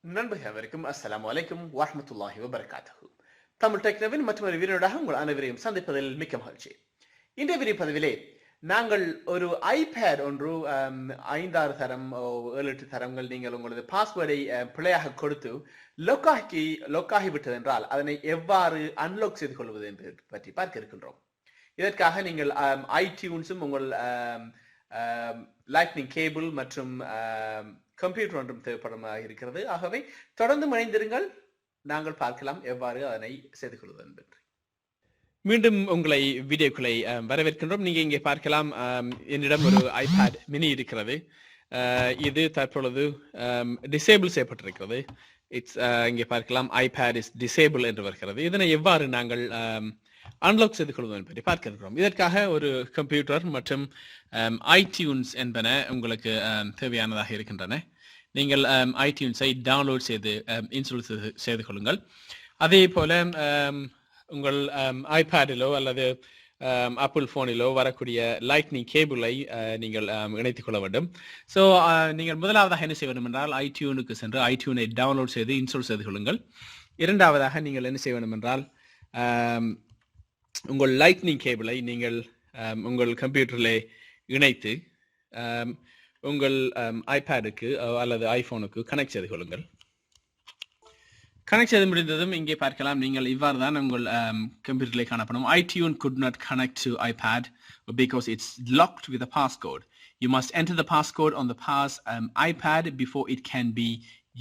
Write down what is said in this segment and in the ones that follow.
நண்பர்கள் அனைவருக்கும் அஸ்ஸலாமு அலைக்கும் வரஹ்மத்துல்லாஹி வபரகாத்துஹு. தமிழ் டெக்னவின் மற்றொரு வீடியோடாக உங்கள் அனைவரையும் சந்திப்பதில் மிக்க மகிழ்ச்சி. இன்றைய வீடியோ பதிவிலே நாங்கள் ஒரு ஐபேட் ஒன்று 5-6 தரம் 7-8 தரங்கள் நீங்கள் உங்களது பாஸ்வேர்டை பிழையாக கொடுத்து லொக்காகி விட்டது என்றால் அதனை எவ்வாறு அன்லாக் செய்து கொள்வது என்பது பற்றி பார்க்க இருக்கின்றோம். இதற்காக நீங்கள் ஐடியூன்ஸும் உங்கள் லைட்னிங் கேபிள் மற்றும் கம்ப்யூட்டர் ஒன்றும் தேவைப்படமாக இருக்கிறது. ஆகவே தொடர்ந்து இணைந்திருங்கள், நாங்கள் பார்க்கலாம் எவ்வாறு அதனை செய்து கொள்வது என்பது. மீண்டும் உங்களை வீடியோக்களை வரவேற்கின்றோம். நீங்க இங்கே பார்க்கலாம், என்னிடம் ஒரு ஐபேட் மினி இருக்கிறது. இது தற்பொழுது டிசேபிள் செய்யப்பட்டிருக்கிறது. இங்கே பார்க்கலாம், ஐபேட் இஸ் டிசேபிள் என்று வருகிறது. இதனை எவ்வாறு நாங்கள் அன்லாக் செய்து கொள்வது என்பதை பார்க்க இருக்கிறோம். இதற்காக ஒரு கம்ப்யூட்டர் மற்றும் ஐடியூன்ஸ் என்பன உங்களுக்கு தேவையானதாக இருக்கின்றன. நீங்கள் ஐடியூன்ஸை டவுன்லோட் செய்து இன்ஸ்டால் செய்து கொள்ளுங்கள். அதே போல உங்கள் ஐபேடிலோ அல்லது ஆப்பிள் ஃபோனிலோ வரக்கூடிய லைட்னிங் கேபிளை நீங்கள் இணைத்துக் கொள்ள வேண்டும். ஸோ நீங்கள் முதலாவதாக என்ன செய்ய வேண்டும் என்றால் ஐடியூனுக்கு சென்று ஐடியூனை டவுன்லோட் செய்து இன்ஸ்டால் செய்து கொள்ளுங்கள். இரண்டாவதாக நீங்கள் என்ன செய்ய வேண்டும் என்றால் உங்கள் லைட்னிங் கேபிளை நீங்கள் உங்கள் கம்ப்யூட்டரில் இணைத்து உங்கள் ஐபேடுக்கு அல்லது ஐஃபோனுக்கு கனெக்ட் செய்து கொள்ளுங்கள். கனெக்ட் செய்து முடிந்ததும் இங்கே பார்க்கலாம், நீங்கள் இவ்வாறு தான் உங்கள் கம்ப்யூட்டரில் காணப்படும். iTunes could not connect to iPad because it's locked with a passcode. You must enter the passcode on the iPad before it can be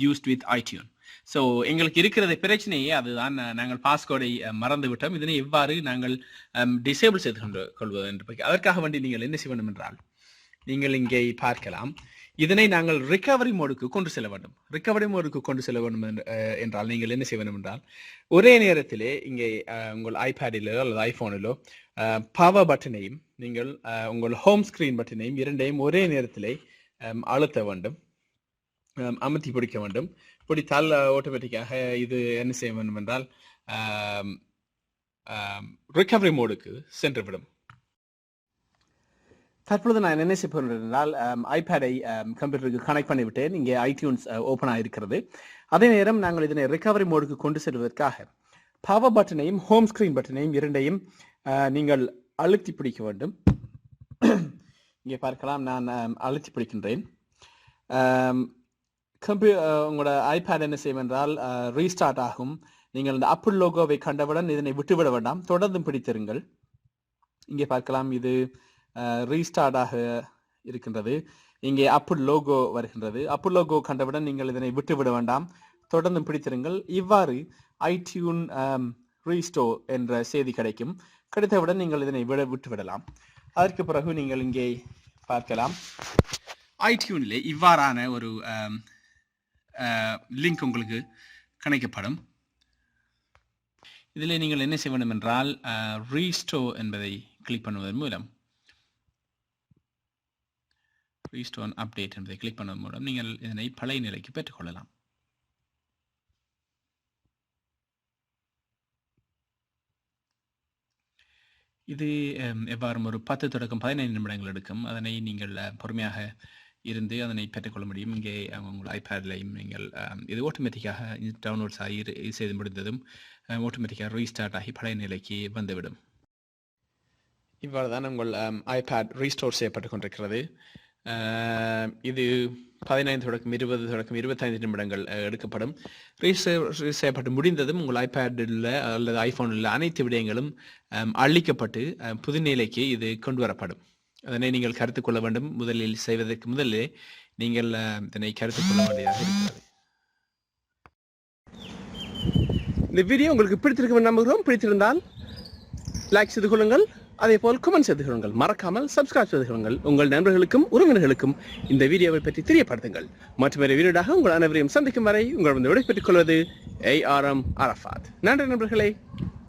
used with iTunes. So எங்களுக்கு இருக்கிற பிரச்சனையே அதுதான், நாங்கள் பாஸ்கோடை மறந்து விட்டோம். இதனை எவ்வாறு நாங்கள் டிசேபிள் செய்து கொள்வது என்று அதற்காக வேண்டி நீங்கள் என்ன செய்ய வேண்டும் என்றால் நீங்கள் இங்கே பார்க்கலாம், இதனை நாங்கள் ரிகவரி மோடுக்கு கொண்டு செல்ல வேண்டும். ரிகவரி மோடுக்கு கொண்டு செல்ல வேண்டும் என்றால் நீங்கள் என்ன செய்ய வேண்டும் என்றால் ஒரே நேரத்திலே இங்கே உங்கள் ஐபேடிலோ அல்லது ஐஃபோனிலோ பவர் பட்டனையும் நீங்கள் உங்கள் ஹோம் ஸ்கிரீன் பட்டனையும் இரண்டையும் ஒரே நேரத்திலே அழுத்த வேண்டும், அமர்த்தி பிடிக்க வேண்டும். பிடித்தால் ஆட்டோமேட்டிக்காக இது என்ன செய்ய வேண்டும் என்றால் ரிகவரி மோடுக்கு சென்றுவிடும். தற்பொழுது நான் என்ன செய்ய போகிறேன் என்றால் ஐபேடை கம்ப்யூட்டருக்கு கனெக்ட் பண்ணிவிட்டேன். இங்கே ஐடியூன்ஸ் ஓப்பன் ஆகிருக்கிறது. அதே நேரம் நாங்கள் இதனை ரிகவரி மோடுக்கு கொண்டு செல்வதற்காக பவர் பட்டனையும் ஹோம் ஸ்கிரீன் பட்டனையும் இரண்டையும் நீங்கள் அழுத்தி பிடிக்க வேண்டும். இங்கே பார்க்கலாம், நான் அழுத்தி பிடிக்கின்றேன். உங்களோட ஐபேட் என்ன செய்யும் என்றால் ரீஸ்டார்ட் ஆகும். நீங்கள் இந்த ஆப்பிள் லோகோவை கண்டவுடன் இதனை விட்டுவிட வேண்டாம், தொடர்ந்து பிடித்திருங்கள். இங்கே பார்க்கலாம், இது ரீஸ்டார்ட் ஆக இருக்கின்றது. இங்கே ஆப்பிள் லோகோ வருகின்றது. ஆப்பிள் லோகோ கண்டவுடன் நீங்கள் இதனை விட்டுவிட வேண்டாம், தொடர்ந்து பிடித்திருங்கள். இவ்வாறு ஐடியூன் ரீஸ்டோ என்ற செய்தி கிடைக்கும். கிடைத்தவுடன் நீங்கள் இதனை விட்டுவிடலாம். அதற்கு பிறகு நீங்கள் இங்கே பார்க்கலாம், ஐடியூனிலே இவ்வாறான ஒரு லிங்க் உங்களுக்கு கணக்கப்படும். இதில் நீங்கள் என்ன செய்ய வேண்டும் என்றால் ரீஸ்டோ என்பதை கிளிக் பண்ணுவதன் மூலம் ரீஸ்டோ அப்டேட் என்பதை கிளிக் பண்ணுவதன் மூலம் நீங்கள் இதனை பழைய நிலைக்கு பெற்றுக்கொள்ளலாம். இது எவ்வாறு ஒரு 10 தொடக்கம் 15 நிமிடங்கள் எடுக்கும். அதனை நீங்கள் பொறுமையாக இருந்து அதனை பெற்றுக்கொள்ள முடியும். இங்கே உங்கள் ஐபேட்லையும் நீங்கள் இது ஆட்டோமேட்டிக்காக டவுன்லோட்ஸ் ஆகி செய்து முடிந்ததும் ஆட்டோமேட்டிக்காக ரீஸ்டார்ட் ஆகி பழைய நிலைக்கு வந்துவிடும். இவ்வாறு தான் உங்கள் ஐபேட் ரீஸ்டோர் செய்யப்பட்டு கொண்டிருக்கிறது. இது 15 தொடக்கம் 20 தொடக்கம் 25 நிமிடங்கள் எடுக்கப்படும். ரீஸ்டோர் செய்யப்பட்டு முடிந்ததும் உங்கள் ஐபேடில் அல்லது ஐஃபோனில் அனைத்து விடயங்களும் அழிக்கப்பட்டு புதுநிலைக்கு இது கொண்டு வரப்படும். அதனை நீங்கள் கருத்து கொள்ள வேண்டும். முதலில் செய்வதற்கு முதலே நீங்கள் இதனை கருத்து கொள்ள வேண்டியதாக இருக்கிறது. இந்த வீடியோ உங்களுக்கு பிடித்திருக்கும் நம்புகிறோம். பிடித்திருந்தால் லைக் செய்து கொள்ளுங்கள், அதே போல் கமெண்ட் செய்து கொள்ளுங்கள். மறக்காமல் சப்ஸ்கிரைப் செய்து கொள்ளுங்கள். உங்கள் நண்பர்களுக்கும் உறவினர்களுக்கும் இந்த வீடியோவை பற்றி தெரியப்படுத்துங்கள். மற்றொரு வீடியோடாக உங்கள் அனைவரையும் சந்திக்கும் வரை உங்கள் விடைபெற்றுக் கொள்வது ARM அரஃபாத். நன்றி நண்பர்களே.